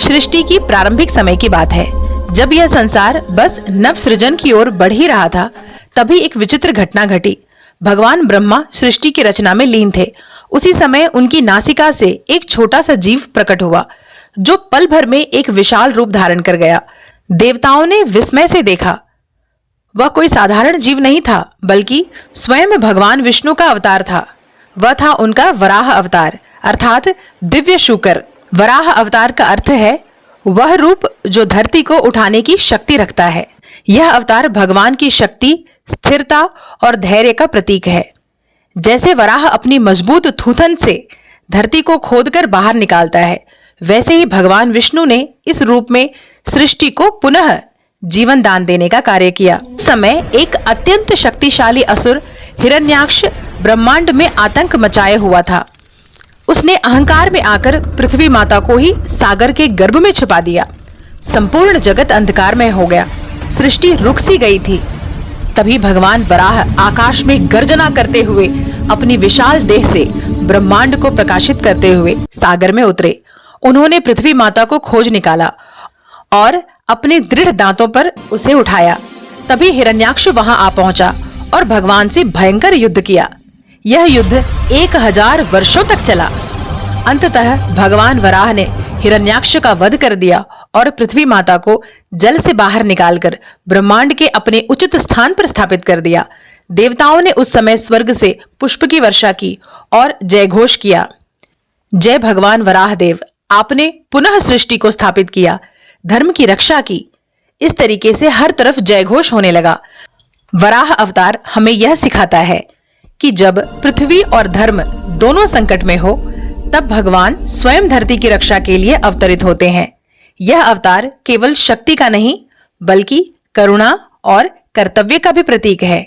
सृष्टि की प्रारंभिक समय की बात है। जब यह संसार बस नव सृजन की ओर बढ़ ही रहा था, तभी एक विचित्र घटना घटी। भगवान ब्रह्मा सृष्टि की रचना में लीन थे। उसी समय उनकी नासिका से एक छोटा सा जीव प्रकट हुआ, जो पल भर में एक विशाल रूप धारण कर गया। देवताओं ने विस्मय से देखा। वह कोई साधारण जीव नहीं था, बल्कि स्वयं भगवान विष्णु का अवतार था। वह था उनका वराह अवतार, अर्थात दिव्य शूकर। वराह अवतार का अर्थ है वह रूप जो धरती को उठाने की शक्ति रखता है। यह अवतार भगवान की शक्ति, स्थिरता और धैर्य का प्रतीक है। जैसे वराह अपनी मजबूत थूथन से धरती को खोदकर बाहर निकालता है, वैसे ही भगवान विष्णु ने इस रूप में सृष्टि को पुनः जीवन दान देने का कार्य किया। उस समय एक अत्यंत शक्तिशाली असुर हिरण्याक्ष ब्रह्मांड में आतंक मचाए हुआ था। उसने अहंकार में आकर पृथ्वी माता को ही सागर के गर्भ में छिपा दिया। संपूर्ण जगत अंधकारमय हो गया। सृष्टि रुक सी गई थी। तभी भगवान वराह आकाश में गर्जना करते हुए अपनी विशाल देह से ब्रह्मांड को प्रकाशित करते हुए सागर में उतरे। उन्होंने पृथ्वी माता को खोज निकाला और अपने दृढ़ दांतों पर उसे उठाया। तभी हिरण्याक्ष वहां आ पहुंचा और भगवान से भयंकर युद्ध किया। यह युद्ध 1000 वर्षों तक चला। अंततः भगवान वराह ने हिरण्याक्ष का वध कर दिया और पृथ्वी माता को जल से बाहर निकालकर ब्रह्मांड के अपने उचित स्थान पर स्थापित कर दिया। देवताओं ने उस समय स्वर्ग से पुष्प की वर्षा की और जयघोष किया। जय भगवान वराह देव, आपने पुनः सृष्टि को स्थापित किया, धर्म की रक्षा की। इस तरीके से हर तरफ जयघोष होने लगा। वराह अवतार हमें यह सिखाता है कि जब पृथ्वी और धर्म दोनों संकट में हो, तब भगवान स्वयं धरती की रक्षा के लिए अवतरित होते हैं। यह अवतार केवल शक्ति का नहीं, बल्कि करुणा और कर्तव्य का भी प्रतीक है।